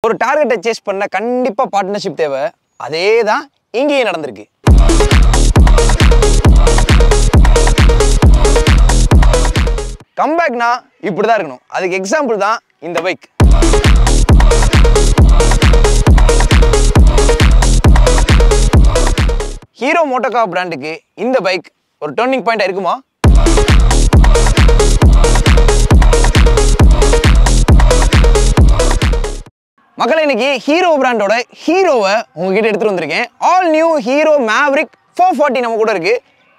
ஒரு டார்கெட்டை சேஸ் பண்ண கண்டிப்பா பார்ட்னர்ஷிப் தேவை. அதே தான் இங்கேயும் நடந்திருக்கு. கம்பேக்னா இப்படிதான் இருக்கணும். அதுக்கு எக்ஸாம்பிள் தான் இந்த பைக். ஹீரோ மோட்டோகார்ப் பிராண்டுக்கு இந்த பைக் ஒரு டர்னிங் பாயிண்ட் இருக்குமா? மக்களே, இன்னைக்கு ஹீரோ பிராண்டோட ஹீரோவை உங்ககிட்ட எடுத்துட்டு வந்திருக்கேன். ஆல் நியூ ஹீரோ மேவரிக் 440 நம்ம கூட இருக்கு.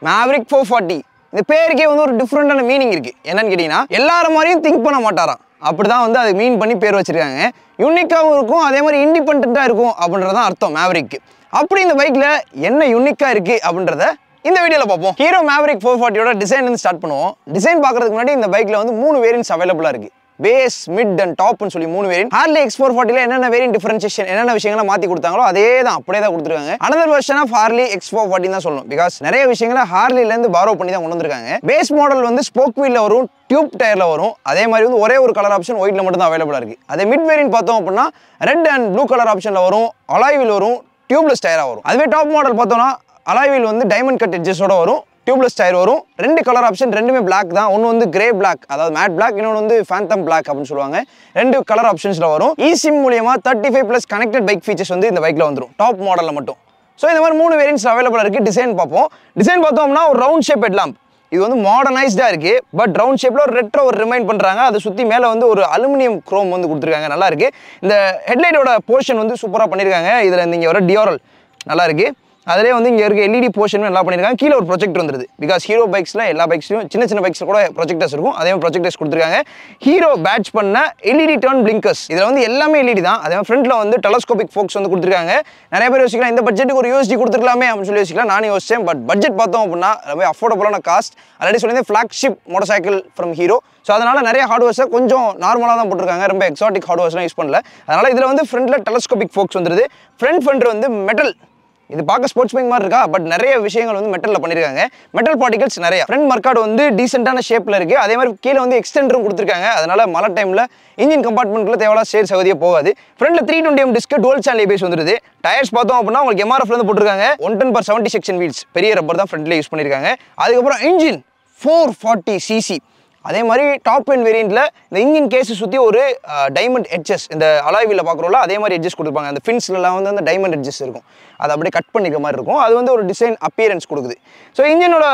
மேவரிக் 440 இந்த பேருக்கே வந்து ஒரு டிஃப்ரெண்டான மீனிங் இருக்கு. என்னன்னு கேட்டீங்கன்னா, எல்லாரும் மாதிரியும் திங்க் பண்ண மாட்டாராம். அப்படிதான் வந்து அதை மீன் பண்ணி பேர் வச்சிருக்காங்க. யூனிக்காகவும் இருக்கும், அதே மாதிரி இண்டிபெண்டா இருக்கும் அப்படின்றதான் அர்த்தம் மேவரிக். அப்படி இந்த பைக்ல என்ன யூனிக்கா இருக்கு அப்படின்றத இந்த வீடியோல பார்ப்போம். ஹீரோ மேவரிக் 440யோட டிசைன் வந்து ஸ்டார்ட் பண்ணுவோம். டிசைன் பார்க்கறதுக்கு முன்னாடி இந்த பைக்ல வந்து 3 வேரியன்ட்ஸ் அவைலபிளா இருக்கு. பேஸ், மிட் அண்ட் டாப்னு சொல்லி 3 வேரியன்ட். ஹார்லி X440ல என்னென்ன வேரியன்ட் டிஃபரன்ஷியேஷன், என்னென்ன விஷயங்களை மாத்தி கொடுத்தாங்களோ அதே தான் அப்படியே தான் கொடுத்துருக்காங்க. Another version of Harley X440 தான் சொல்லணும். பிகாஸ் நிறைய விஷயங்களை ஹார்லில இருந்து பாரோ பண்ணி தான் கொண்டு வந்திருக்காங்க. பேஸ் மாடல் வந்து ஸ்போக் வீல்ல வரும், டியூப் டயர்ல வரும். அதே மாதிரி வந்து ஒரே ஒரு கலர் ஆப்ஷன் ஒயிட்ல மட்டும் தான் அவைலபிளா இருக்கு. அதே மிட் வேரியன்ட் பார்த்தோம் அப்படின்னா ரெட் அண்ட் ப்ளூ கலர் ஆப்ஷன்ல வரும், அலாய் வீல் வரும், டியூப்லெஸ் டயரா வரும். அதுவே டாப் மாடல் பார்த்தோம்னா அலாய் வீல் வந்து டைமண்ட் கட் எட்ஜஸோட வரும், டியூப்லெஸ் டயர் வரும். 2 கலர் ஆப்ஷன், ரெண்டுமே பிளாக் தான். ஒன்று வந்து கிரே பிளாக், அதாவது மேட் பிளாக், இன்னொன்று வந்து ஃபேந்தம் பிளாக் அப்படின்னு சொல்லுவாங்க. 2 கலர் ஆப்ஷன்ஸ்ல வரும். eSIM மூலியமா 35+ கனெக்டட் பைக் ஃபீச்சர்ஸ் வந்து இந்த பைக்ல வந்துடும், டாப் மாடல்ல மட்டும். ஸோ இந்த மாதிரி 3 வேரியன்ட்ஸ் அவைலபிளா இருக்கு. டிசைன் பார்ப்போம். டிசைன் பார்த்தோம்னா ஒரு ரவுண்ட் ஷேப் ஹெட்லாம்ப். இது வந்து மாடர்னைஸ்டா இருக்கு. பட் ரவுண்ட் ஷேப்ல ஒரு ரெட்ரோ ஒரு ரிமைண்ட் பண்றாங்க. அதை சுத்தி மேல வந்து ஒரு அலுமினியம் குரோம் வந்து கொடுத்துருக்காங்க. நல்லா இருக்கு. இந்த ஹெட்லைட்டோட போர்ஷன் வந்து சூப்பரா பண்ணிருக்காங்க. இதுல நீங்க வர டியோரல் நல்லா இருக்கு. அதிலே வந்து இங்கே இருக்க எல்இடி போர்ஷன் நல்லா பண்ணியிருக்காங்க. கீழே ஒரு ப்ரொஜெக்டர் வந்துருது. பிகாஸ் ஹீரோ பைக்ஸில் எல்லா பைக்ஸ்லையும் சின்ன சின்ன பைக்ஸில் கூட ப்ரொஜெக்டர்ஸ் இருக்கும். அதே மாதிரி ப்ரொஜெக்டர்ஸ் கொடுத்துருக்காங்க. ஹீரோ பேட்ச் பண்ண எல்இடி டர்ன் பிளிங்கர்ஸ். இதில் வந்து எல்லாமே எல்இடி தான். அதே மாதிரி ஃப்ரண்ட்டில் வந்து டெலஸ்கோபிக் ஃபோக்ஸ் வந்து கொடுத்துருக்காங்க. நிறைய பேர் யோசிக்கலாம் இந்த பட்ஜெட்டுக்கு ஒரு யூஎஸ்டி கொடுத்துருக்கலாமே அப்படின்னு சொல்லி யோசிக்கலாம். நானும் யோசிச்சேன். பட் பட்ஜெட் பார்த்தோம் அப்படின்னா ரொம்ப அஃபோர்டபுளான காஸ்ட். ஆல்ரெடி சொல்லி flagship motor cycle from hero. So அதனால் நிறைய ஹார்ட்வேர்ஸை கொஞ்சம் நார்மலாக தான் போட்டிருக்காங்க. ரொம்ப எக்ஸாட்டிக் ஹார்ட்வேர்ஸ்லாம் யூஸ் பண்ணல. அதனால் இதில் வந்து ஃப்ரண்ட்டில் டெலஸ்கோபிக் ஃபோக்ஸ் வந்துருது. ஃப்ரண்ட் ஃபெண்டர் வந்து மெட்டல். இது பார்க்க ஸ்போர்ட்ஸ் பைக் மாதிரி இருக்கா, பட் நிறைய விஷயங்கள் வந்து மெட்டல்ல பண்ணிருக்காங்க. மெட்டல் பார்ட்டிகல்ஸ் நிறைய. ஃப்ரண்ட் மர்க்கார்டு வந்து டீசென்ட்டான ஷேப்ல இருக்கு. அதே மாதிரி கீழே வந்து எக்ஸ்டெண்டரும் கொடுத்துருக்காங்க. அதனால மழை டைம்ல இன்ஜின் கம்பார்ட்மெண்ட்ல தேவையான சேர் சகதியே போகாது. ஃப்ரண்ட்ல 320mm disk twelve channel ABS வந்துருது. டயர்ஸ் பார்த்தோம் அப்படின்னா உங்களுக்கு MRF இருந்து போட்டிருக்காங்க. 110/70 செக்ஷன் வீல்ஸ், பெரிய ரப்பர் தான் ஃப்ரண்ட்ல யூஸ் பண்ணிருக்காங்க. அதுக்கப்புறம் இன்ஜின் 440cc. அதே மாதிரி டாப் எண்ட் வேரியண்ட்ல இந்த இன்ஜின் கேஸ் சுற்றி ஒரு டைமண்ட் எட்ஜஸ், இந்த அலாய் வீல்ல பார்க்குறோம்ல அதே மாதிரி எட்ஜஸ் கொடுப்பாங்க. அந்த ஃபின்ஸ்லாம் வந்து அந்த டைமண்ட் எட்ஜஸ் இருக்கும். அதை அப்படியே கட் பண்ணிக்கிற மாதிரி இருக்கும். அது வந்து ஒரு டிசைன் அப்பியரன்ஸ் கொடுக்குது. ஸோ இன்ஜினோட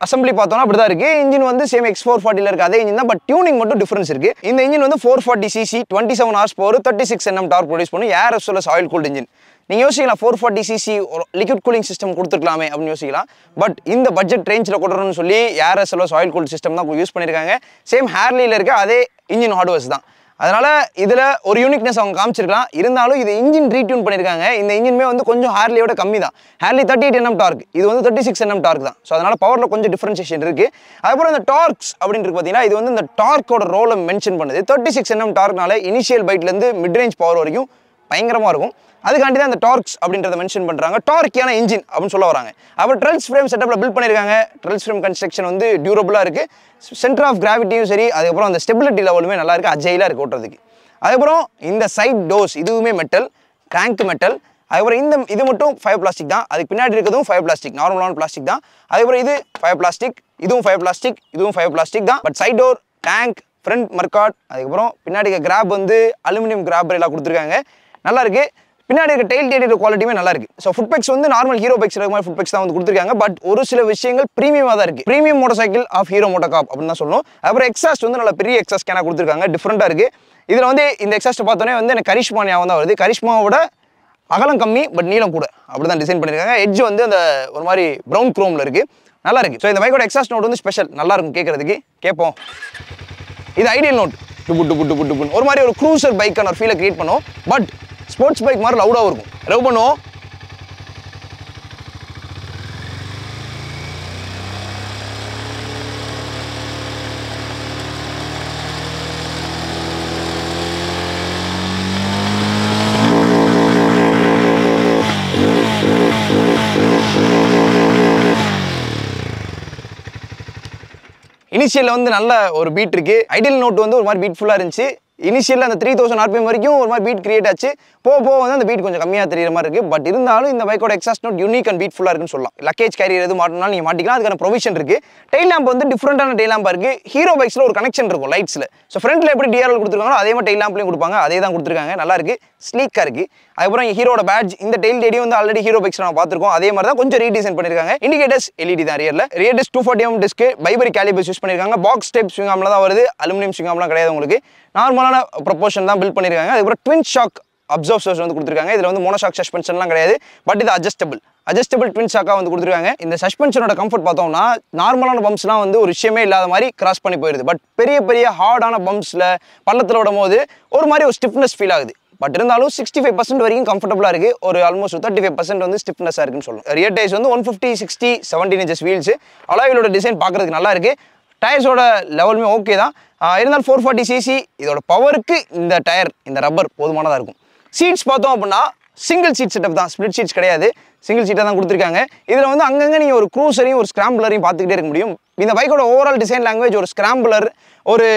அசம்பிளி பார்த்தோம்னா அப்படி தான் இருக்குது. இன்ஜின் வந்து சேம் X440ல இருக்குது அதே இன்ஜின் தான். பட் டியூனிங் மட்டும் டிஃபரன்ஸ் இருக்குது. இந்த இன்ஜின் வந்து 440cc 27 horse power 36 Nm dark produce பண்ணும். ஏர்எஃப்எஸ் ஆயில் கூல்ட் இன்ஜின். நீங்கள் யோசிக்கலாம் 440cc லிக்விட் கூலிங் சிஸ்டம் கொடுத்துருக்கலாமே அப்படின்னு யோசிக்கலாம். பட் இந்த பட்ஜெட் ரேஞ்சில் கொடுறோம்னு சொல்லி ஏர்எஸ்எல்எஸ் ஆயில் கூல்ட் சிஸ்டம் தான் யூஸ் பண்ணியிருக்காங்க. சேம் ஹேர்லியில் இருக்க அதே இன்ஜின் ஹார்ட்வேர்ஸ் தான். அதனால இதில் ஒரு யூனிக்னஸ் அவங்க காமிச்சிருக்கலாம். இருந்தாலும் இது இன்ஜின் ரீடியூன் பண்ணியிருக்காங்க. இந்த இன்ஜின்மே வந்து கொஞ்சம் ஹேர்லியோட கம்மி தான். ஹேர்லி 38 Nm டார்க், இது வந்து 36 Nm டார்க் தான். ஸோ அதனால பவரில் கொஞ்சம் டிஃபரன்ஷியேஷன் இருக்கு. அதுக்கப்புறம் இந்த டார்க்ஸ் அப்படின்னு இருக்கு பார்த்தீங்கன்னா, இது வந்து இந்த டார்க்கோட ரோலை மென்ஷன் பண்ணுது. 36 Nm டார்க்னால இனிஷியல் பைட்லேருந்து மிட் ரேஞ்ச் பவர் வரைக்கும் பயங்கரமாக இருக்கும். அதுக்காண்டி தான் இந்த டார்க்ஸ் அப்படின்றத மென்ஷன் பண்ணுறாங்க. டார்க்கியான இன்ஜின் அப்படின்னு சொல்ல வராங்க. அப்புறம் ட்ரெல்ஸ் ஃப்ரேம் செட்டப்பில் பில்ட் பண்ணியிருக்காங்க. ட்ரெல்ஸ் ஃப்ரேம் கன்ஸ்ட்ரக்ஷன் வந்து டியூரபிளாக இருக்குது. சென்டர் ஆஃப் கிராவிட்டியும் சரி, அதுக்கப்புறம் அந்த ஸ்டெபிலிட்டி லெவலுமே நல்லா இருக்குது. அஜைலாக இருக்குது ஓட்டுறதுக்கு. அதுக்கப்புறம் இந்த சைட் டோர்ஸ் இதுவுமே மெட்டல், கிராங்க் மெட்டல். அதுக்கப்புறம் இது மட்டும் ஃபைபர் பிளாஸ்டிக் தான். அதுக்கு பின்னாடி இருக்கிறதும் ஃபைபர் பிளாஸ்டிக், நார்மலான பிளாஸ்டிக் தான். அதுக்கப்புறம் இது ஃபைபர் பிளாஸ்டிக், இதுவும் ஃபைபர் பிளாஸ்டிக், இதுவும் ஃபைபர் பிளாஸ்டிக் தான். But side door, tank, front mudguard, அதுக்கப்புறம் பின்னாடி கிராப் வந்து அலுமினியம் கிராப் எல்லாம் கொடுத்துருக்காங்க. நல்லா இருக்கு. பின்னாடி இருக்க டெயில் டேட் குவாலிட்டியுமே நல்லா இருக்கு. ஸோ ஃபுட் பேக்ஸ் வந்து நார்மல் ஹீரோ பைக்ஸ் இருக்க மாதிரி ஃபுட் பேக்ஸ் தான் வந்து கொடுத்துருக்காங்க. பட் ஒரு சில விஷயங்கள் ப்ரீமியமாக தான் இருக்கு. Premium motor cycle of Hero MotoCorp அப்படின்னு தான் சொல்லணும். அப்புறம் எக்ஸாஸ்ட் வந்து நல்ல பெரிய எக்ஸாஸ்ட் கேனாக கொடுத்துருக்காங்க. டிஃப்ரெண்டாக இருக்கு. இதில் வந்து இந்த எக்ஸாஸ்ட் பார்த்தோன்னே வந்து எனக்கு கரிஷ்மா ஞாபகம் தான் வருது. கரிஷ்மாவோட அகலம் கம்மி பட் நீளம் கூட, அப்படி தான் டிசைன் பண்ணியிருக்காங்க. எட்ஜ் வந்து அந்த ஒரு மாதிரி ப்ரௌன் குரோமில் இருக்கு. நல்லா இருக்கு. ஸோ இந்த பைக்கோட எக்ஸாஸ்ட் நோட் வந்து ஸ்பெஷல், நல்லா இருக்கும் கேட்கறதுக்கு. கேட்போம். இது ஐடியல் நோட். டுபு ஒரு மாதிரி ஒரு க்ரூசர் பைக்கான ஒரு ஃபீலை கிரியேட் பண்ணும். பட் ஸ்போர்ட்ஸ் பைக் மாதிரி லவுடாக இருக்கும். ரவ் பண்ணுவோம். இனிஷியலில் வந்து நல்ல ஒரு பீட் இருக்குது. ஐடியல் நோட் வந்து ஒரு மாதிரி பீட்ஃபுல்லாக இருந்துச்சு. இனிஷியலில் அந்த 3000 RPM வரைக்கும் ஒரு மாதிரி பீட் கிரியேட் ஆச்சு. போக வந்து அந்த பீட் கொஞ்சம் கம்மியாக தெரியுற மாதிரி இருக்குது. பட் இருந்தாலும் இந்த பைக்கோட எக்ஸாஸ்ட் நோட் யூனிக் அண்ட் பீட்ஃபுல்லாக இருக்குன்னு சொல்லலாம். லக்கேஜ் கேரியர் எது மாட்டினாலும் நீங்கள் மாட்டிக்கலாம், அதுக்கான ப்ரொவிஷன் இருக்குது. டெயில் லேம்ப் வந்து டிஃப்ரெண்டான டெயில் லேம்பாக இருக்குது. ஹீரோ பைக்ஸில் ஒரு கனெக்ஷன் இருக்கும் லைட்ஸில். ஸோ ஃப்ரண்ட்டில் எப்படி டிஆர்எல் கொடுத்துருக்காங்களோ அதே மாதிரி டெயில் லேம்ப்லையும் கொடுப்பாங்க. அதே தான் கொடுத்துருக்காங்க. நல்லா இருக்குது, ஸ்லீக்காக இருக்குது. அதுக்கப்புறம் ஹீரோட பேட்ஜ் இந்த டெயில் டேடியும் வந்து ஆல்ரெடி ஹீரோ பைக்ஸ் நம்ம பார்த்துருக்கோம். அதே மாதிரி தான் கொஞ்சம் ரீடிசைன் பண்ணியிருக்காங்க. இண்டிகேட்டர்ஸ் LED தான் rear disc 240mm disc, Bybre calipers use பண்ணியிருக்காங்க. பாக்ஸ் டைப் ஸ்விங் ஆர்ம்ல தான் வருது, அலுமினியம் ஸ்விங் ஆர்ம்லாம் கிடையாது. உங்களுக்கு நார்மலான ப்ரொபோர்ஷன் தான் பில்ட் பண்ணியிருக்காங்க. அதுக்கப்புறம் ட்வின் ஷாக் அப்சர்வர்ஸ் வந்து கொடுத்துருக்காங்க. இதில் வந்து மோனோஷாக் சஸ்பென்ஷன்லாம் கிடையாது. பட் இது அட்ஜஸ்டபிள் ட்வின் ஷாக்காக வந்து கொடுத்துருக்காங்க. இந்த சஸ்பென்ஷனோட கம்ஃபர்ட் பார்த்தோம்னா நார்மலான பம்ப்ஸ்லாம் வந்து ஒரு விஷயமே இல்லாத மாதிரி கிராஸ் பண்ணி போயிருது. பட் பெரிய ஹார்டான பம்ப்ஸில் பள்ளத்தில் விடும் போது ஒரு மாதிரி ஒரு ஸ்டிஃப்னஸ் ஃபீல் ஆகுது. பட் இருந்தாலும் 65% வரைக்கும் கம்ஃபர்டபுளாக இருக்குது. ஒரு ஆல்மோஸ்ட் 35% வந்து ஸ்டிஃப்னஸாக இருக்குன்னு சொல்லணும். ரியர் டயர்ஸ் வந்து 150, 60, 17 inches வீல்ஸ். அலாய்விலோட டிசைன் பார்க்குறதுக்கு நல்லா இருக்குது. டயர்ஸோட லெவலுமே ஓகே தான். இருந்தாலும் 440cc இதோட பவருக்கு இந்த டயர் இந்த ரப்பர் போதுமானதாக இருக்கும். சீட்ஸ் பார்த்தோம் அப்படின்னா சிங்கிள் சீட் செட்டப் தான், ஸ்பிளிட் சீட்ஸ் கிடையாது. சிங்கிள் சீட்டாக தான் கொடுத்துருக்காங்க. இதில் வந்து அங்கங்கே நீங்கள் ஒரு க்ரூசரையும் ஒரு ஸ்கிராம்பிளரையும் பார்த்துக்கிட்டே இருக்க முடியும். இந்த பைக்கோட ஓவரால் டிசைன் லாங்குவேஜ் ஒரு ஸ்கிராம்பிளர் ஒரு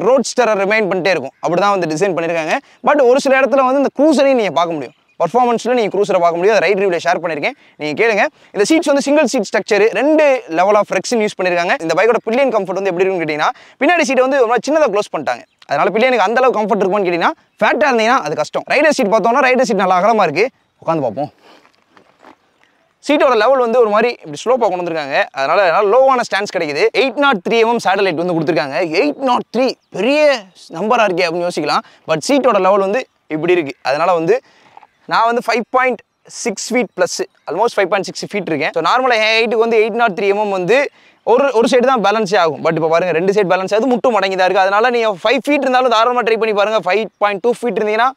ரோட்ஸ்டரை ரிமைண்ட் பண்ணிட்டே இருக்கும். அப்படி தான் வந்து டிசைன் பண்ணியிருக்காங்க. பட் ஒரு சில இடத்துல வந்து இந்த க்ரூசரையும் நீங்கள் பார்க்க முடியும். பர்ஃபார்மன்ஸில் நீங்கள் க்ரூசரை பார்க்க முடியும். அதை ரைட் ரிவ்யூவில் ஷேர் பண்ணியிருக்கேன், நீங்கள் கேளுங்க. இந்த சீட்ஸ் வந்து single seat structure, 2 level of friction use பண்ணியிருக்காங்க. இந்த பைக்கோட பில்லியன் கம்ஃபர்ட் வந்து எப்படி இருக்குன்னு கேட்டிங்கன்னா பின்னாடி சீட்டை வந்து ரொம்ப சின்னதாக க்ளோஸ் பண்ணிட்டாங்க. அதனால் பில்லியனுக்கு அந்த அளவுக்கு கம்ஃபர்ட் இருக்கும்னு கேட்டிங்கன்னா ஃபேட்டாக இருந்தீங்கன்னா அது கஷ்டம். ரைடர் சீட் பார்த்தோம்னா ரைடர் சீட் நல்லா அகலமாக இருக்குது. உட்காந்து பார்ப்போம். சீட்டோட லெவல் வந்து ஒரு மாதிரி இப்படி ஸ்லோப்பாக கொண்டு வந்திருக்காங்க. அதனால லோவான ஸ்டாண்ட்ஸ் கிடைக்குது. 803mm சேட்டலைட் வந்து கொடுத்துருக்காங்க. 803 பெரிய நம்பராக இருக்கே அப்படின்னு யோசிக்கலாம். பட் சீட்டோட லெவல் வந்து இப்படி இருக்குது. அதனால் வந்து நான் வந்து 5.6 feet ப்ளஸ் ஆல்மோஸ்ட் 5.6 feet இருக்கேன். ஸோ நார்மலாக என் ஹைட்டுக்கு வந்து 803mm வந்து ஒரு சைடு தான் பேலன்ஸே ஆகும். பட் இப்போ பாருங்கள் 2 சைடு பேலன்ஸ் ஆகுது, முட்டும் மடங்கி தான் இருக்குது. அதனால் நீங்கள் 5 feet இருந்தாலும் தாராளமாக ட்ரை பண்ணி பாருங்கள். 5.2 feet இருந்தீங்கன்னா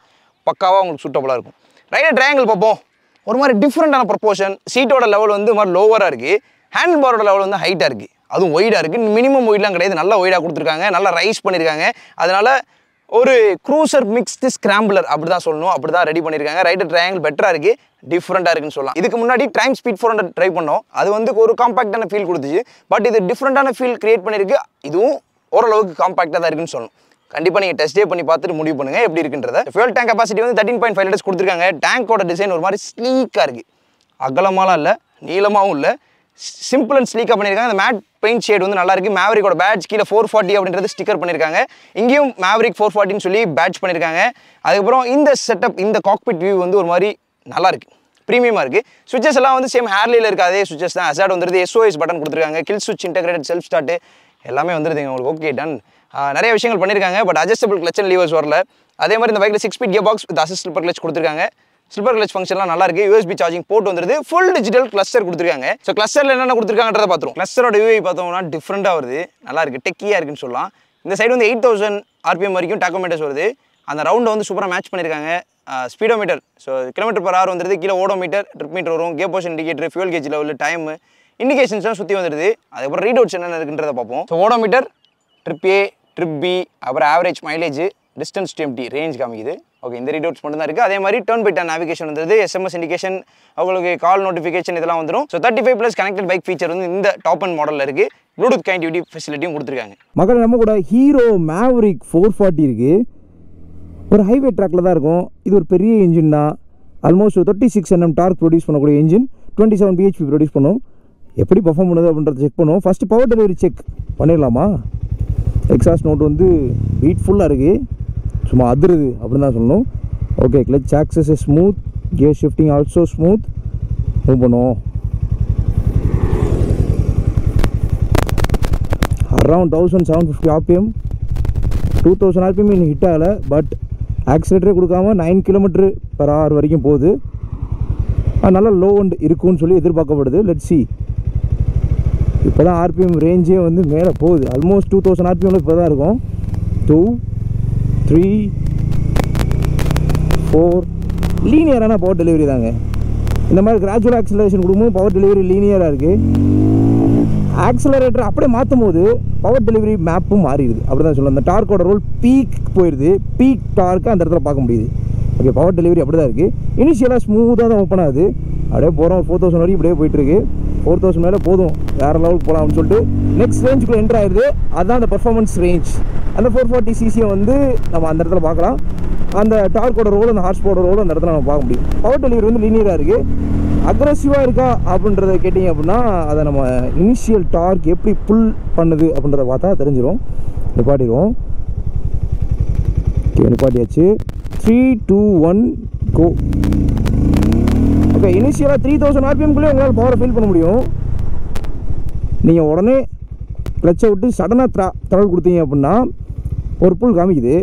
பக்காவாக உங்களுக்கு சூட்டபுளாக இருக்கும். ரைடர் ட்ரையாங்கிள் பார்ப்போம். ஒரு மாதிரி டிஃப்ரெண்டான ப்ரொப்போர்ஷன். சீட்டோட லெவல் வந்து மாதிரி லோவராக இருக்குது. ஹேண்டில் பாரோட லெவல் வந்து ஹைட்டாக இருக்குது, அதுவும் ஒய்டாக இருக்குது. மினிமம் ஒய்ட்லாம் கிடையாது, நல்லா ஒய்டாக கொடுத்துருக்காங்க, நல்லா ரைஸ் பண்ணியிருக்காங்க. அதனால் ஒரு க்ரூசர் மிக்ஸ்டு ஸ்கிராம்பிளர் அப்படி தான் சொல்லணும், அப்படி தான் ரெடி பண்ணியிருக்காங்க. ரைடர் ட்ரையாங்கிள் பெட்டராக இருக்குது, டிஃப்ரெண்ட்டாக இருக்குன்னு சொல்லலாம். இதுக்கு முன்னாடி டைம் ஸ்பீட் 400 ட்ரை பண்ணோம். அது வந்து ஒரு காம்பாக்டான ஃபீல் கொடுத்துச்சு. பட் இது டிஃப்ரெண்ட்டான ஃபீல் கிரியேட் பண்ணியிருக்கு. இதுவும் ஓரளவுக்கு காம்பாக்டாக தான் இருக்குன்னு சொல்லணும். கண்டிப்பாக நீங்கள் டெஸ்ட் பண்ணி பார்த்துட்டு முடிவு பண்ணுங்கள் எப்படி இருக்குன்றத. ஃபியூல் டேங்க் கெப்பாசிட்டி வந்து 13.5 liters கொடுத்துருக்காங்க. டேங்கோட டிசைன் ஒரு மாதிரி ஸ்லீக்காக இருக்குது. அகலமாலாம் இல்லை, நீளமாகவும் இல்லை, சிம்பிள் அண்ட் ஸ்லீக்காக பண்ணியிருக்காங்க. அந்த மேட் பெயிண்ட் ஷேட் வந்து நல்லா இருக்குது. மேவரிக்கோட பேட்ச் கீழே 440 அப்படின்றது ஸ்டிக்கர் பண்ணியிருக்காங்க. இங்கேயும் மேவரிக் 440ன்னு சொல்லி பேட்ச் பண்ணியிருக்காங்க. அதுக்கப்புறம் இந்த செட்டப், இந்த காக்பிட் வியூ வந்து ஒரு மாதிரி நல்லா இருக்குது, ப்ரீமியமாக இருக்குது. சுவிச்சஸ் எல்லாம் வந்து சேம் ஹேர்லியில் இருக்குது, அதே சுவிச்சஸ் தான். அசாட் வந்துருது, SOS பட்டன் கொடுத்துருக்காங்க, கில் சுவிட்ச், இன்டெகிரேட்டட் செல்ஃப் ஸ்டார்ட் எல்லாமே வந்துருதுங்க உங்களுக்கு. Okay done. நிறைய விஷயங்கள் பண்ணியிருக்காங்க. But adjustable clutch and levers வரல. அதே மாதிரி இந்த பைக்கில் 6-speed gear box with assist slipper clutch கொடுத்துருக்காங்க. ஸ்லிப்பர் கிளச் ஃபங்க்ஷன்லாம் நல்லா இருக்குது. USB சார்ஜிங் போர்ட் வந்துருது. ஃபுல் டிஜிட்டல் கிளஸ்டர் கொடுத்துருக்காங்க. ஸோ கிளஸ்டரில் என்னென்ன கொடுத்துருக்காங்கன்றத பார்த்துருவோம். கிளஸ்டரோட UI பார்த்தோம்னா டிஃப்ரெண்ட்டாக வருது, நல்லா இருக்குது, டெக்கியாக இருக்குன்னு சொல்லலாம். இந்த சைடு வந்து 8000 RPM வரைக்கும் டாக்கோமீட்டர்ஸ் வருது. அந்த ரவுண்டை வந்து சூப்பராக மேட்ச் பண்ணியிருக்காங்க. ஸ்பீடோமீட்டர், ஸோ km/h வந்துருது. கீழே ஓடோமீட்டர், ட்ரிப் மீட்டர் வரும், gear position indicator, fuel gauge level, time, இண்டிகேஷன்ஸ்லாம் சுற்றி வந்துருது. அதுக்கப்புறம் ரீட் அவுட்ஸ் என்னென்ன இருக்குன்றதை பார்ப்போம். So odometer, trip A, trip B, அப்புறம் average mileage, distance to empty, range காமிக்குது. ஓகே, இந்த ரீட் அவுட்ஸ் மட்டும் தான் இருக்குது. அதே மாதிரி டர்ன் பை டர்ன் நேவிகேஷன் வந்துருது, SMS இண்டிகேஷன், உங்களுக்கு கால் நோட்டிஃபிகேஷன் இதெல்லாம் வந்துடும். ஸோ 35+ கனெக்டட் பைக் ஃபீச்சர் வந்து இந்த டாப் அண்ட் மாடலில் இருக்குது. ப்ளூடூத் கனெக்டிவிட்டி ஃபெசிலிட்டியும் கொடுத்துருக்காங்க. மக்கள் நம்ம கூட ஹீரோ மேவரிக் 440 இருக்குது. ஒரு ஹைவே ட்ராக்கில் தான் இருக்கும். இது ஒரு பெரிய இன்ஜின் தான். ஆல்மோஸ்ட் 36 Nm டார்க் ப்ரொடியூஸ் பண்ணக்கூடிய இன்ஜின், 27 bhp ப்ரொடியூஸ் பண்ணும். எப்படி பர்ஃபார்ம் பண்ணுது அப்படின்றத செக் பண்ணுவோம். ஃபஸ்ட்டு பவர் டெலிவரி செக் பண்ணிடலாமா? எக்ஸாஸ்ட் நோட் வந்து பீட்ஃபுல்லாக இருக்குது, சும்மா அதிருது அப்படின்னு தான் சொல்லணும். Okay, clutch access smooth, gear shifting also smooth. Move பண்ணுவோம். அரவுண்ட் 1750 RPM, 2000 RPM இன்னும் ஹிட் ஆகலை. பட் ஆக்சிலேட்டரே கொடுக்காம 9 km/h வரைக்கும் போகுது. நல்லா லோ அண்ட் இருக்குன்னு சொல்லி எதிர்பார்க்கப்படுது. Let's see. இப்போ தான் RPM ரேஞ்சே வந்து மேலே போகுது. ஆல்மோஸ்ட் 2000 RPM இப்போ தான் இருக்கும். 2, 3, 4 லீனியரான பவர் டெலிவரி தாங்க. இந்த மாதிரி கிராஜுவல் ஆக்சிலரேஷன் கொடுக்கும்போது பவர் டெலிவரி லீனியராக இருக்குது. ஆக்சிலரேட்டர் அப்படியே மாற்றும் போது பவர் டெலிவரி மேப்பும் மாறிடுது. அப்படி தான் சொல்லலாம். அந்த டார்க்கோட ரோல் பீக் போயிடுது. பீக் டார்க்கு அந்த இடத்துல பார்க்க முடியுது. ஓகே, பவர் டெலிவரி அப்படி தான் இருக்குது. இனிஷியலாக ஸ்மூத்தாக தான் ஓப்பன் ஆகுது. அப்படியே போகிறோம் 4000 வரைக்கும் இப்படியே போயிட்டுருக்கு. 4000 மேலே போதும், வேறு லெவலுக்கு போகலாம் அப்படின்னு சொல்லிட்டு நெக்ஸ்ட் ரேஞ்சுக்குள்ளே என்ட்ரு ஆயிடுது. அதுதான் அந்த பர்ஃபார்மன்ஸ் ரேஞ்ச். அந்த 440cc வந்து நம்ம அந்த இடத்துல பார்க்கலாம். அந்த டார்க்கோட ரோல், அந்த ஹார்ஸ் பவர் ரோல் அந்த இடத்துல நம்ம பார்க்க முடியும். பவர் டெலிவரி வந்து லீனியராக இருக்குது. அக்ரெசிவாக இருக்கா அப்படின்றத கேட்டிங்க அப்படின்னா அதை நம்ம இனிஷியல் டார்க் எப்படி புல் பண்ணுது அப்படின்றத பார்த்தா தெரிஞ்சிடும். நிப்பாட்டிடுவோம். ஓகே, நிப்பாட்டியாச்சு. 3, 2, 1 கோ. ஓகே, இனிஷியலாக 3000 RPMக்குள்ளே உங்களால் பவரை ஃபீல் பண்ண முடியும். நீங்கள் உடனே கிளச்சை விட்டு சடனாக த்ரால் கொடுத்தீங்க அப்படின்னா ஒரு புல் காமிக்குது.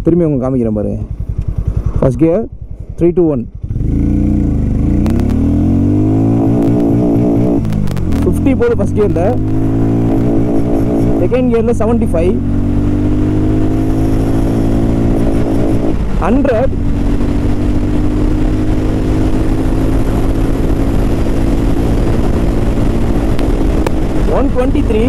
திரும்பி அவங்க காமிக்கிறேன் பாருங்க. ஃபர்ஸ்ட் கியர் 3, 2, 1 50 போகுது ஃபர்ஸ்ட் கியரில். செகண்ட் கியரில் 75, 100, 123,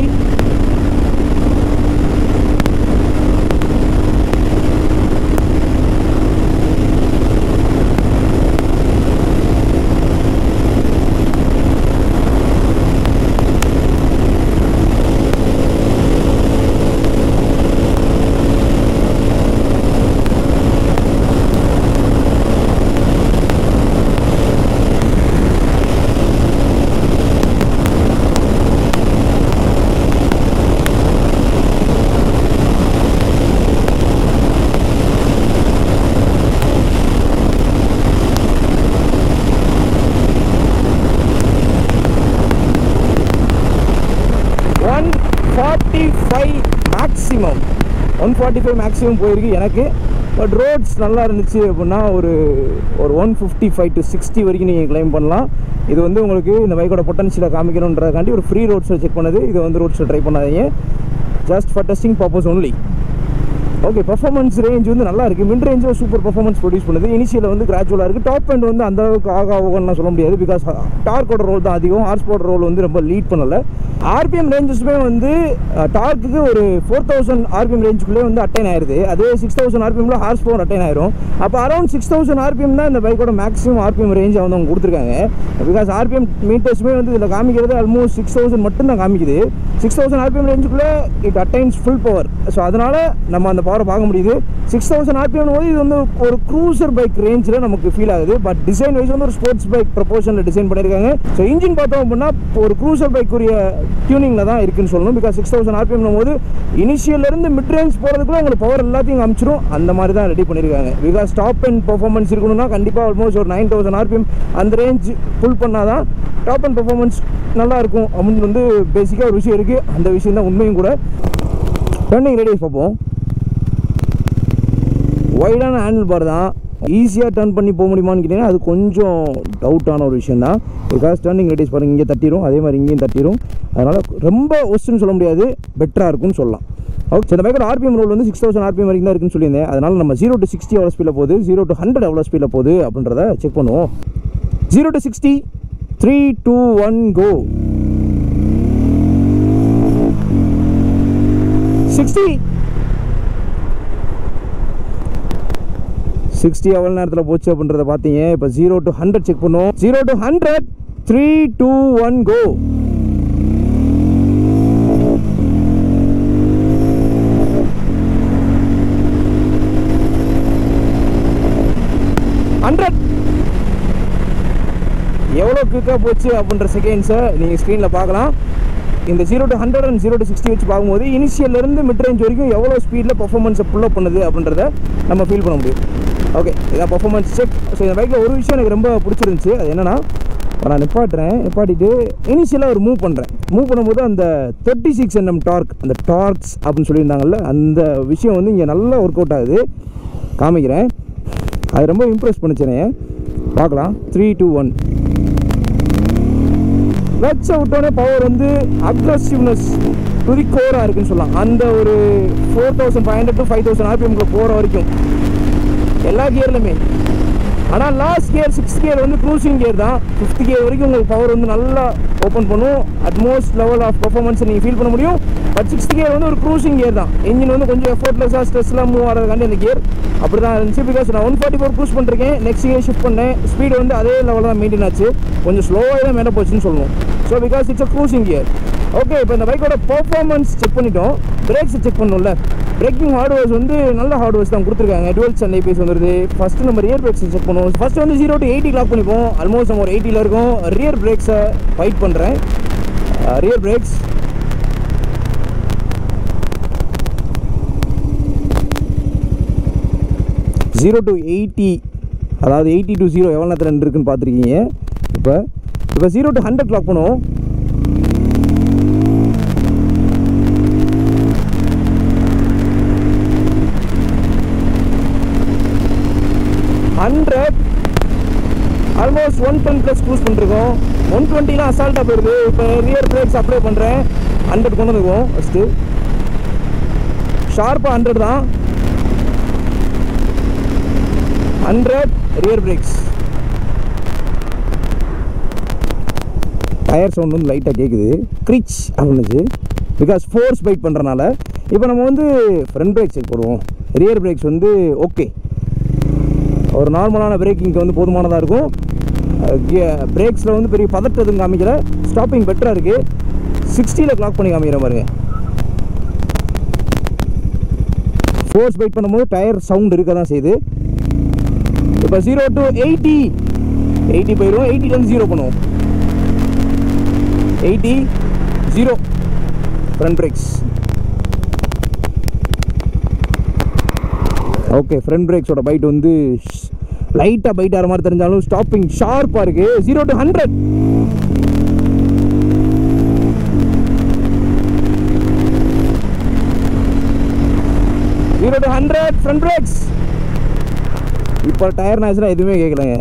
145 மேக்ஸிமம் போயிருக்கு எனக்கு. பட் ரோட்ஸ் நல்லா இருந்துச்சு அப்படின்னா ஒரு 155 to 60 வரைக்கும் நீங்கள் கிளைம் பண்ணலாம். இது வந்து உங்களுக்கு இந்த பைக்கோட பொட்டன்ஷியலை காமிக்கணுன்றதுக்காண்டி ஒரு ஃப்ரீ ரோட்ஸில் செக் பண்ணது. இது வந்து ரோட்ஸில் ட்ரை பண்ணாதீங்க, just for testing purpose only. Okay, performance range வந்து நல்லா இருக்குது. மிட் ரேஞ்சில் சூப்பர் பர்ஃபார்மன்ஸ் ப்ரொடியூஸ் பண்ணுது. இனிஷியலில் வந்து கிராஜுவலாக இருக்குது. டாப் எண்ட் வந்து அந்த அளவுக்கு ஆகும்னு சொல்ல முடியாது. பிகாஸ் டார்க்கோட ரோல் தான் அதிகம், ஹார்ஸ் பவர் ரோல் வந்து ரொம்ப லீட் பண்ணலை. ஆர்பிஎம் ரேஞ்சஸுமே வந்து டார்க்குக்கு ஒரு 4000 RPM ரேஞ்சுக்குள்ளே வந்து அட்டைன் ஆயிடுது. அதே 6000 RPMல ஹார்ஸ் பவர் அட்டைன் ஆயிரும். அப்போ அரௌண்ட் 6000 RPM தான் இந்த பைக்கோட மேக்ஸிமம் RPM ரேஞ்ச் வந்து அவங்க கொடுத்துருக்காங்க. பிகாஸ் RPM மீட்டர்ஸுமே வந்து இதில் காமிக்கிறது ஆல்மோஸ்ட் 6000 மட்டும் தான் காமிக்குது. 6000 RPM ரேஞ்சுக்குள்ளே it attains full power. So அதனால் நம்ம அந்த பவரை பார்க்க முடியுது. 6000 RPM போது இது வந்து ஒரு க்ரூசர் பைக் ரேஞ்சில் நமக்கு ஃபீல் ஆகுது. பட் டிசைன் வைஸ் வந்து ஒரு ஸ்போர்ட்ஸ் பைக் ப்ரொபோஷனில் டிசைன் பண்ணியிருக்காங்க. ஸோ இன்ஜின் பார்த்தோம் அப்படின்னா ஒரு க்ரூசர் பைக்குரிய டியூனிங்கில் தான் இருக்குன்னு சொல்லணும். பிகாஸ் 6000 RPM போது இனிஷியல்லேருந்து மிட் ரேஞ்ச் போகிறதுக்குள்ள உங்களுக்கு பவர் எல்லாத்தையும் காமிச்சிடும். அந்த மாதிரி தான் ரெடி பண்ணியிருக்காங்க. பிகாஸ் டாப் அண்ட் பர்ஃபார்மன்ஸ் இருக்கணும்னா கண்டிப்பாக ஆல்மோஸ்ட் ஒரு 9000 RPM அந்த ரேஞ்ச் புல் பண்ணால் தான் டாப் அண்ட் பர்ஃபார்மன்ஸ் நல்லாயிருக்கும் அப்படின்னு வந்து பேசிக்காக ஒரு விஷயம் இருக்குது. அந்த விஷயம் தான் உண்மையும் கூட. டர்னிங் ரேடியஸ் பார்ப்போம். வைடான ஹேண்டில் பார் தான். ஈஸியாக டர்ன் பண்ணி போக முடியுமான்னு கேட்டிங்கன்னா அது கொஞ்சம் டவுட்டான ஒரு விஷயம் தான். பிகாஸ் டர்னிங் ரேடியஸ் பாருங்கள், இங்கே தட்டிடும், அதே மாதிரி இங்கேயும் தட்டிடும். அதனால் ரொம்ப ஒஸ்ட்டுன்னு சொல்ல முடியாது, பெட்டராக இருக்கும்னு சொல்லலாம். ஓகே, இந்த பைக்கோட RPM ரோல் வந்து 6000 RPM வரைக்கும் தான் இருக்குன்னு சொல்லியிருந்தேன். அதனால் நம்ம 0 to 60 எவ்வளோ ஸ்பீடில் போகுது, 0 to 100 எவ்வளோ ஸ்பீடில் போகுது அப்படின்றத செக் பண்ணுவோம். 0 to 60, 3, 2, 1 go. 60 எவ்வளோ நேரத்தில் போச்சு அப்படின்றத பார்த்தீங்க. இப்போ 0 to 100 செக் பண்ணுவோம். 0 to 100, 3, 2, 1 go. 100 எவ்வளோ குயிக்காக போச்சு அப்படின்ற செகண்ட்ஸை நீங்கள் ஸ்க்ரீனில் பார்க்கலாம். இந்த 0 to 100 and 0 to 60 வச்சு பார்க்கும்போது இனிஷியல்லேருந்து மிட் ரேஞ்ச் வரைக்கும் எவ்வளோ ஸ்பீடில் பர்ஃபார்மன்ஸை புல்லப் பண்ணுது அப்படின்றத நம்ம ஃபீல் பண்ண முடியும். ஓகே, இதான் பர்ஃபார்மன்ஸ் செக். ஸோ இந்த பைக்கில் ஒரு விஷயம் எனக்கு ரொம்ப பிடிச்சிருந்துச்சு. அது என்னென்னா, நான் நிப்பாட்டிட்டு இனிஷியலாக ஒரு மூவ் பண்ணும்போது அந்த 36 Nm டார்க், அந்த டார்க்ஸ் அப்படின்னு சொல்லியிருந்தாங்கல்ல, அந்த விஷயம் வந்து இங்கே நல்லா ஒர்க் அவுட் ஆகுது. காமிக்கிறேன். அது ரொம்ப இம்ப்ரெஸ் பண்ணிச்சேனே. பார்க்கலாம். 3, 2, 1 கிளட்சை விட்டோடனே பவர் வந்து அக்ரெசிவ்னஸ் துரிக்கோராக இருக்குன்னு சொல்லலாம். அந்த ஒரு 4500 to 5000 RPMக்குள்ள போகிற வரைக்கும் எல்லா கியர்லையுமே. ஆனால் லாஸ்ட் கியர் 6th கியர் வந்து க்ரூசிங் கியர் தான். 5th கியர் வரைக்கும் உங்களுக்கு பவர் வந்து நல்லா ஓப்பன் பண்ணும். அட்மோஸ்ட் லெவல் ஆஃப் பர்ஃபார்மன்ஸை நீங்கள் ஃபீல் பண்ண முடியும். பட் 6th கியர் வந்து ஒரு க்ரூசிங் கியர் தான். இன்ஜின் வந்து கொஞ்சம் எஃபோர்ட்லெஸ்ஸாக ஸ்ட்ரெஸ்லாம் மூவ் ஆகிறதுக்காண்டி அந்த கியர் அப்படி தான் இருந்துச்சு. பிகாஸ் நான் 144 க்ரூஸ் பண்ணிருக்கேன். நெக்ஸ்ட் கியர் ஷிஃப்ட் பண்ணேன். ஸ்பீடு வந்து அதே லெவலில் தான் மெயின்டைன் ஆச்சு. கொஞ்சம் ஸ்லோவாக தான் மேலே போச்சுன்னு சொல்லணும். So because it's a cruising gear. Okay, இப்போ இந்த பைக்கோட பெர்ஃபார்மன்ஸ் செக் பண்ணிட்டோம். பிரேக்ஸ் செக் பண்ணணும்ல. பிரேக்கிங் ஹார்ட்வேர்ஸ் வந்து நல்ல ஹார்ட்வேர்ஸ் தான் கொடுத்துருக்காங்க. டுவல் சேனல் ஏபிஎஸ் வந்துருது. ஃபஸ்ட்டு நம்ம ரியர் பிரேக்ஸ் செக் பண்ணுவோம். ஃபஸ்ட்டு வந்து 0 to 80 லாக் பண்ணிப்போம். ஆல்மோஸ்ட் நம்ம ஒரு 80ல் இருக்கும். ரியர் பிரேக்ஸை ஃபைட் பண்ணுறேன். ரியர் பிரேக்ஸ் ஜீரோ டு 80, அதாவது 80 to 0 எவ்வளோ நேரத்தில் ரெண்டு இருக்குன்னு பார்த்துருக்கீங்க. இப்போ 0 to 100 லாக் பண்ணுவோம். ஆல்மோஸ்ட் 110 ப்ளஸ் க்ரூஸ் பண்ணிருக்கோம். 120லாம் அசால்ட்டாக போயிடுது. இப்போ ரியர் பிரேக்ஸ் அப்ளை பண்ணுறேன். 100 கொண்டு வந்துக்குவோம். ஃபஸ்ட்டு ஷார்ப்பாக 100 தான். 100 ரியர் பிரேக்ஸ். டயர் சவுண்ட் வந்து லைட்டாக கேட்குது. கிரிச் அப்படின்னுச்சு. பிகாஸ் ஃபோர்ஸ் பைட் பண்ணுறனால. இப்போ நம்ம வந்து ஃப்ரண்ட் பிரேக் செக் போடுவோம். ரியர் பிரேக்ஸ் வந்து ஓகே, ஒரு நார்மலான பிரேக்கிங்க்கு வந்து போதுமானதாக இருக்கும். பிரேக்ஸில் வந்து பெரிய பதட்டத்துக்கு காமிக்கல. ஸ்டாப்பிங் பெட்டராக இருக்குது. 60ல் லாக் பண்ணி காமிக்கிற பாருங்க. ஃபோர்ஸ் பைட் பண்ணும்போது டயர் சவுண்ட் இருக்க தான் செய்யுது. இப்போ 0 to 80 போயிடும். 80லேருந்து 0 பண்ணுவோம். 80 0 ஃப்ரண்ட் பிரேக்ஸ். ஓகே, ஃப்ரண்ட் பிரேக்ஸோட பைட் வந்து லைட்டாக பைட் ஆகிற மாதிரி தெரிஞ்சாலும் ஸ்டாப்பிங் ஷார்ப்பாக இருக்குது. 0 to 100 0 to 100 ஃப்ரண்ட் பிரேக்ஸ். இப்போ டயர் நாய்ஸ்லாம் எதுவுமே கேட்கலங்க.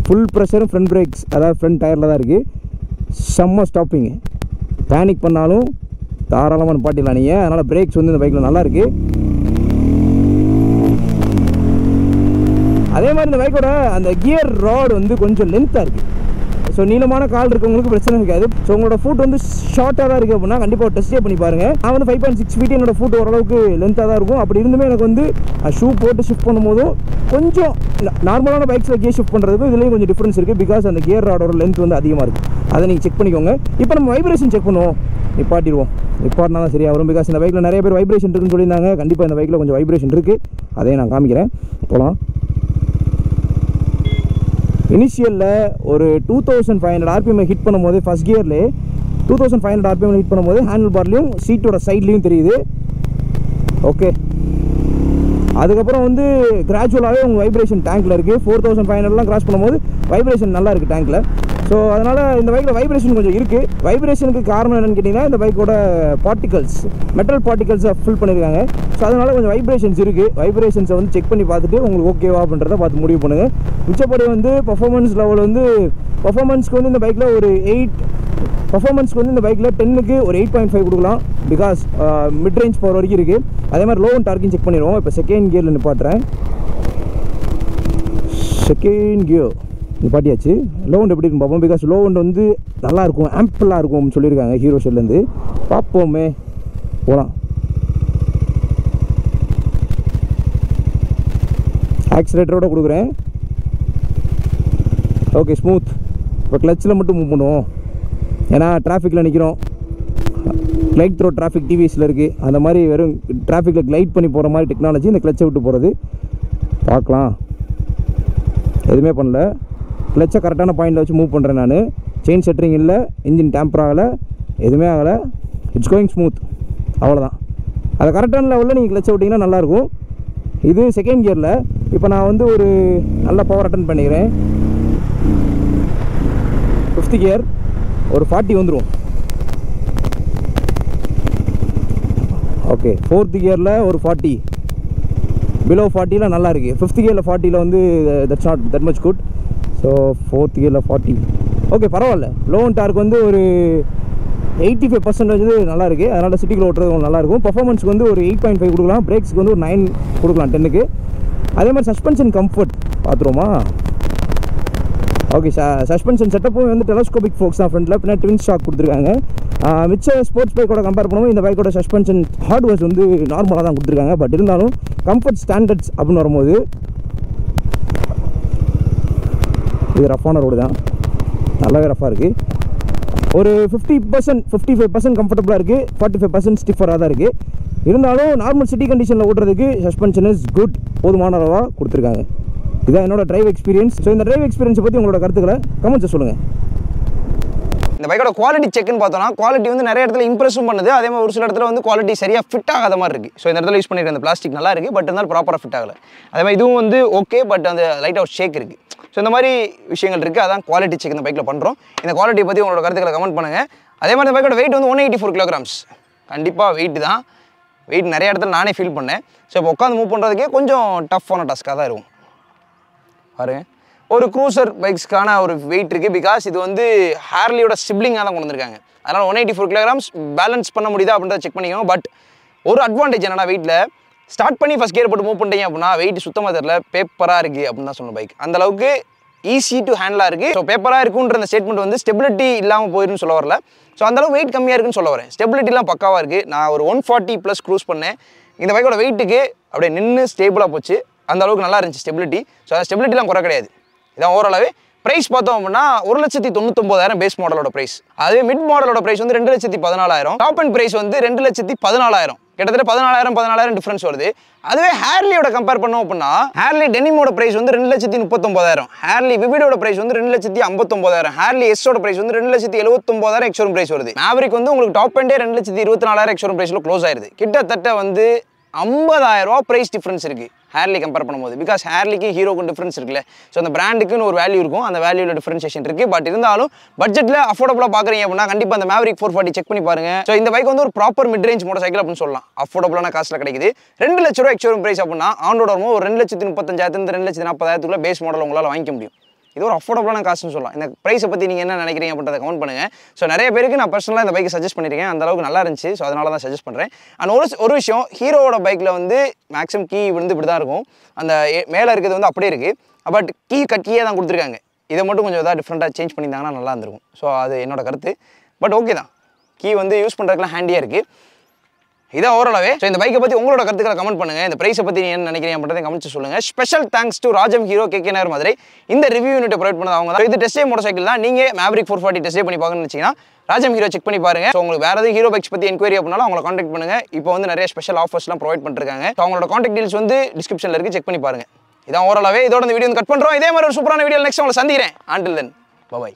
ஃபுல் ப்ரெஷரும் ஃப்ரண்ட் பிரேக்ஸ், அதாவது ஃப்ரண்ட் டயரில் தான் இருக்குது. செம்ம ஸ்டாப்பிங்கு. பேனிக் பண்ணாலும் தாராளமாக நிப்பாட்டிடலாம் நீங்கள். அதனால் பிரேக்ஸ் வந்து இந்த பைக்கில் நல்லாயிருக்கு. அதே மாதிரி இந்த பைக்கோட அந்த கியர் ராட் வந்து கொஞ்சம் லென்த்தாக இருக்குது. ஸோ நீளமான கால் இருக்கவங்களுக்கு பிரச்சனை இருக்காது. ஸோ உங்களோட ஃபுட் வந்து ஷார்ட்டாக தான் இருக்குது அப்படின்னா கண்டிப்பாக டெஸ்ட்டே பண்ணி பாருங்கள். நான் வந்து 5.6 feet என்னோட ஃபுட் ஓரளவுக்கு லென்த்தாக தான் இருக்கும். அப்படி இருந்துமே எனக்கு வந்து ஷூ போட்டு ஷிஃப்ட் பண்ணும்போதும் கொஞ்சம் நார்மலான பைக்ஸில் கியர் ஷிஃப்ட் பண்ணுறதுக்கும் இதுலேயும் கொஞ்சம் டிஃப்ரென்ஸ் இருக்குது. பிகாஸ் அந்த கியர் ராடோட லென்த் வந்து அதிகமாக இருக்குது. அதை நீங்கள் செக் பண்ணிக்கோங்க. இப்போ நம்ம வைப்ரேஷன் செக் பண்ணுவோம். நிப்பாட்டிடுவோம். நிப்பாட்டினா தான் சரியாக வரும். பிகாஸ் இந்த பைக்கில் நிறைய பேர் வைப்ரேஷன் இருக்குன்னு சொல்லியிருந்தாங்க. கண்டிப்பாக இந்த பைக்கில் கொஞ்சம் வைப்ரேஷன் இருக்குது. அதையும் நான் காமிக்கிறேன். போகலாம். இனிஷியலில் ஒரு 2500 RPM ஹிட் பண்ணும்போது ஃபஸ்ட் கியர்லேயே 2500 RPM ஹிட் பண்ணும்போது ஹேண்டில் பார்லையும் சீட்டோட சைட்லேயும் தெரியுது. ஓகே, அதுக்கப்புறம் வந்து கிராஜுவலாகவே உங்கள் வைப்ரேஷன் டேங்க்கில் இருக்குது. 4500லாம் கிராஸ் பண்ணும்போது வைப்ரேஷன் நல்லா இருக்குது டேங்க்கில். ஸோ அதனால் இந்த பைக்கில் வைப்ரேஷன் கொஞ்சம் இருக்குது. வைப்ரேஷனுக்கு காரணம் என்னென்னு கேட்டிங்கன்னா இந்த பைக்கோட பார்ட்டிகல்ஸ், மெட்டல் பார்ட்டிகல்ஸை ஃபில் பண்ணியிருக்காங்க. ஸோ அதனால் கொஞ்சம் வைப்ரேஷன்ஸ் இருக்குது. வைப்ரேஷன்ஸை வந்து செக் பண்ணி பார்த்துட்டு உங்களுக்கு ஓகேவா அப்படின்றத பார்த்து முடிவு பண்ணுங்கள். மிச்சப்படி வந்து பர்ஃபார்மன்ஸ் லெவல் வந்து பர்ஃபார்மன்ஸ்க்கு வந்து இந்த பைக்கில் ஒரு 8, பர்ஃபார்மன்ஸ்க்கு வந்து இந்த பைக்கில் 10க்கு ஒரு 8.5 கொடுக்கலாம். பிகாஸ் மிட் ரேஞ்ச் பவர் வரைக்கும் இருக்குது. அதே மாதிரி லோ அண்ட் டார்க்கிங் செக் பண்ணிடுவோம். இப்போ செகண்ட் கியரில் நிப்பாட்டுறேன். செகண்ட் கியர் நிப்பாட்டியாச்சு. லோ அண்ட் எப்படி இருக்குன்னு பார்ப்போம். பிகாஸ் லோ அண்ட் வந்து நல்லாயிருக்கும், ஆம்பிளாக இருக்கும்னு சொல்லியிருக்காங்க ஹீரோ ஷெல்லேருந்து. பார்ப்போமே, போகலாம். ஆக்சிலேட்டரோட கொடுக்குறேன். Okay, smooth. இப்போ கிளச்சில் மட்டும் மூவ் பண்ணுவோம். ஏன்னா டிராஃபிக்கில் நிற்கிறோம். கிளைட் த்ரோ டிராஃபிக் டிவிஎஸில் இருக்குது. அந்த மாதிரி வெறும் டிராஃபிக்கில் கிளைட் பண்ணி போகிற மாதிரி டெக்னாலஜி இந்த கிளச்சை விட்டு போகிறது. பார்க்கலாம். எதுவுமே பண்ணல. கிளச்சை கரெக்டான பாயிண்டில் வச்சு மூவ் பண்ணுறேன் நான். செயின் செட்டரிங் இல்லை, இன்ஜின் டேம்பர் ஆகலை, எதுவுமே ஆகலை. It's going smooth. அவ்வளோதான். அதை கரெக்டான லெவலில் நீங்கள் கிளச்சை விட்டிங்கன்னா நல்லாயிருக்கும். இது செகண்ட் கியரில். இப்போ நான் வந்து ஒரு நல்ல பவர் அட்டன் பண்ணிக்கிறேன். 5th கியர் ஒரு 40 வந்துடும். ஓகே, 4th கியரில் ஒரு 40, பிலோ 40ல் நல்லா இருக்குது. 5th கியரில் 40ல் வந்து that's not that much good. So 4th கியரில் 40 okay, பரவாயில்ல. லோ அண்ட் டார்க் வந்து ஒரு 85% வந்து நல்லா இருக்குது. அதனால் சிட்டிக்குள்ள ஓட்டுறது நல்லாயிருக்கும். பர்ஃபார்மன்ஸ்க்கு வந்து ஒரு 8.5 கொடுக்கலாம். பிரேக்ஸ்க்கு வந்து ஒரு 9 கொடுக்கலாம் 10க்கு. அதே மாதிரி சஸ்பென்ஷன் கம்ஃபர்ட் பார்த்துருவோமா? ஓகே, சஸ்பென்ஷன் செட்டப்பும் வந்து டெலஸ்கோபிக் ஃபோக்ஸ் தான் ஃப்ரண்ட்டில். பின்னாடி ட்வின் ஷாக் கொடுத்துருக்காங்க. மிச்ச ஸ்போர்ட்ஸ் பைக்கோட கம்பேர் பண்ணும்போது இந்த பைக்கோட சஸ்பென்ஷன் ஹார்ட்வேர்ஸ் வந்து நார்மலாக தான் கொடுத்துருக்காங்க. பட் இருந்தாலும் கம்ஃபர்ட் ஸ்டாண்டர்ட்ஸ் அப்படின்னு வரும்போது இது ரஃப்பான ரோடு தான். நல்லாவே ரஃப்பாக இருக்குது. ஒரு 50% 55% கம்ஃபர்டபுளாக இருக்குது, 45% ஸ்டிஃபராக தான் இருக்குது. இருந்தாலும் நார்மல் சிட்டி கண்டிஷனில் ஓட்டுறதுக்கு சஸ்பென்ஷன் இஸ் குட், போதுமான அளவாக கொடுத்துருக்காங்க. இதுதான் என்னோட டிரைவ் எக்ஸ்பீரியன்ஸ். ஸோ இந்த டிரைவ் எக்ஸ்பீரியன்ஸை பற்றி உங்களோட கருத்துக்களை கமெண்ட்ஸை சொல்லுங்கள். இந்த பைக்கோட குவாலிட்டி செக்னு பார்த்தோம்னா குவாலிட்டி வந்து நிறைய இடத்துல இம்ப்ரெஸும் பண்ணுது. அதே மாதிரி ஒரு சில இடத்துல வந்து குவாலிட்டி சரியாக ஃபிட் ஆகாத மாதிரி இருக்குது. ஸோ இந்த இடத்துல யூஸ் பண்ணியிருக்க அந்த பிளாஸ்டிக் நல்லா இருக்குது, பட் இருந்தாலும் ப்ராப்பராக ஃபிட் ஆகலை. அதே மாதிரி இதுவும் வந்து ஓகே, பட் அந்த லைட்டாக ஒரு ஷேக் இருக்குது. ஸோ இந்த மாதிரி விஷயங்கள் இருக்குது. அதான் குவாலிட்டி செக் இந்த பைக்கில் பண்ணுறோம். இந்த குவாலிட்டியை பற்றி உங்களோட கருத்துக்களை கமெண்ட் பண்ணுங்கள். அதே மாதிரி இந்த பைக்கோட வெயிட் வந்து 184 kilograms. கண்டிப்பாக வெயிட் தான். வெயிட் நிறைய இடத்துல நானே ஃபீல் பண்ணேன். ஸோ இப்போ உட்காந்து மூவ் பண்ணுறதுக்கே கொஞ்சம் டஃப்பான டாஸ்க்காக தான் இருக்கும். பாருங்க, ஒரு க்ரூசர் பைக்ஸ்க்கான ஒரு வெயிட் இருக்குது. பிகாஸ் இது வந்து ஹார்லியோட சிப்ளிங்காக தான் கொண்டு வந்திருக்காங்க. அதனால் 184 kilograms பேலன்ஸ் பண்ண முடியுதா அப்படின்றத செக் பண்ணிக்கோங்க. பட் ஒரு அட்வான்டேஜ் என்னன்னா, வெயிட்டில் ஸ்டார்ட் பண்ணி ஃபஸ்ட் கியர் போட்டு மூவ் பண்ணிட்டீங்க அப்படின்னா வெயிட் சுத்தமாக தெரியல, பேப்பராக இருக்குது அப்படின்னு தான் சொல்லணும். பைக் அந்தளவுக்கு ஈஸி டு ஹேண்டிலாக இருக்குது. ஸோ பேப்பராக இருக்குன்ற அந்த ஸ்டேட்மெண்ட் வந்து ஸ்டெபிலிட்டி இல்லாமல் போயிருன்னு சொல்ல வரல. ஸோ அந்தளவு வெயிட் கம்மியாக இருக்குன்னு சொல்ல வரேன். ஸ்டெபிலிட்டிலாம் பக்காவாக இருக்குது. நான் ஒரு 140+ க்ரூஸ் பண்ணேன். இந்த பைக்கோட வெயிட்டுக்கு அப்படியே நின்று ஸ்டேபிளாக போச்சு. அந்த அளவுக்கு நல்லா இருந்துச்சு ஸ்டெபிலிட்டி. ஸோ அந்த ஸ்டெபிலிட்டிலாம் குறை கிடையாது. இதான் ஓரளவு. ப்ரைஸ் பார்த்தோம் அப்படின்னா 1,99,000 பேஸ் மாடலோட ப்ரைஸ். அதே மிட் மாடலோட ப்ரைஸ் வந்து 2,14,000. டாப் அண்ட் ப்ரைஸ் வந்து 2,14,000. கிட்டத்தட்ட 14,000 டிஃபரன்ஸ் வருது. அதுவே ஹேர்லியோட கம்பேர் பண்ணோம் அப்படின்னா ஹேர்லி டெனிமோட ப்ரைஸ் வந்து 2,39,000. ஹேர்லி விவிடோட ப்ரைஸ் வந்து 2,59,000. ஹேர்லி எஸ்ஸோட ப்ரைஸ் வந்து 2,79,000 எக்ஸ்ஷோரூம் ப்ரைஸ் வருது. மேவரிக் வந்து உங்களுக்கு டாப் அண்டே 2,24,000 எக்ஸ்ஷோரூம் ப்ரைஸில் க்ளோஸ் ஆயிருது. கிட்டத்தட்ட வந்து 50,000 ப்ரைஸ் டிஃப்ரென்ஸ் இருக்குது ஹேர்லி கம்பேர் பண்ணும்போது. பிகாஸ் ஹேர்லிக்கு ஹீரோக்கும் டிஃப்ரென்ஸ் இருக்குல்ல. ஸோ அந்த பிராண்டுக்குன்னு ஒரு வேல்யூ இருக்கும். அந்த வேல்யூவில் டிஃபரன்ஷியேஷன் இருக்குது. பட் இருந்தாலும் பட்ஜெட்டில் அஃபோர்டபுளாக பார்க்குறீங்க அப்படின்னா கண்டிப்பாக அந்த மேவரிக் 440 செக் பண்ணி பாருங்க. ஸோ இந்த பைக் வந்து ஒரு proper mid range motor cycle அப்படின்னு சொல்லலாம். அஃபோர்டபுளான காஸ்ட்டில் கிடைக்குது. 2 லட்ச ரூபா எக்ஸ்ஷோரூம் ப்ரைஸ் அப்படின்னா ஆண்டோட ஒரு 2,35,000 2,40,000 பேஸ் மாடல் உங்களால் வாங்கிக்க முடியும். இது ஒரு அஃபோர்டபுளான காசுன்னு சொல்லலாம். இந்த ப்ரைஸை பற்றி நீங்கள் என்ன நினைக்கிறீங்க அப்படின்றத கமெண்ட் பண்ணுங்கள். ஸோ நிறைய பேருக்கு நான் பர்சனலாக இந்த பைக்கை சஜஸ்ட் பண்ணியிருக்கேன். அந்த அளவுக்கு நல்லா இருந்துச்சு. ஸோ அதனால தான் சஜஸ்ட் பண்ணுறேன். அண்ட் ஒரு விஷயம், ஹீரோவோட பைக்கில் வந்து மேக்ஸிமம் கீ வந்து இப்படி தான் இருக்கும். அந்த மேலே இருக்கிறது வந்து அப்படியே இருக்குது. பட் கீயே தான் கொடுத்துருக்காங்க. இதை மட்டும் கொஞ்சம் ஏதாவது டிஃப்ரெண்ட்டாக சேஞ்ச் பண்ணியிருந்தாங்கன்னா நல்லா இருந்திருக்கும். ஸோ அது என்னோட கருத்து. பட் ஓகே தான், கீ வந்து யூஸ் பண்ணுறதுக்குலாம் ஹேண்டியாக இருக்குது. இதான் ஓரளவே. ஸோ இந்த பைக்கை பற்றி உங்களோட கருத்துக்களை கமெண்ட் பண்ணுங்கள். இந்த ப்ரைஸை பற்றி நீங்கள் என்ன நினைக்கிறீங்க அப்படின்றத கமெண்ட்ஸ் சொல்லுங்கள். Special thanks to Rajam hero KK நகர் மதுரை. இந்த ரிவ்யூ யூனிட்டை ப்ரொவைட் பண்ணது அவங்க தான். இது டெஸ்ட் மோட்டர் சைக்கிள் தான். நீங்கள் மேவரிக் 440 டெஸ்ட் பண்ணி பார்க்கணும்னு நினச்சிங்கன்னா ராஜம் ஹீரோ செக் பண்ணி பாருங்க. ஸோ உங்களுக்கு வேறு ஏதாவது ஹீரோ பைக்ஸ் பற்றி என்கொயரி அப்படின்னாலும் அவங்களை காண்டாக்ட் பண்ணுங்கள். இப்போ வந்து நிறைய ஸ்பெஷல் ஆஃபர்ஸ்லாம் ப்ரொவைட் பண்ணிருக்காங்க. ஸோ அவங்களோட காண்டாக்ட் டீல்ஸ் வந்து டிஸ்கிரிப்ஷனில் இருக்குது, செக் பண்ணி பாருங்கள். இதான் ஓரளவே. இதோட இந்த வீடியோ கட் பண்ணுறோம். இதே மாதிரி ஒரு சூப்பரான வீடியோ நெக்ஸ்ட் உங்களை சந்திக்கிறேன். Until then, bye bye.